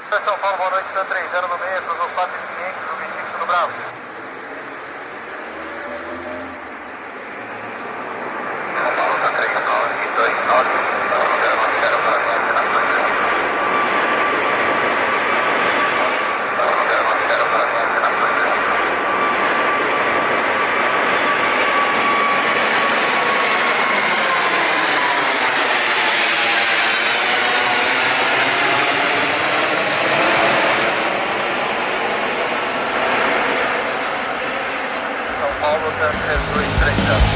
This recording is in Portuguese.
São Paulo, boa noite, está 30 no metro, nos 4500, no 25 do Bravo. São Paulo, está 3929, quero para a gente na frente. Quero para a gente na frente. São Paulo, 3230.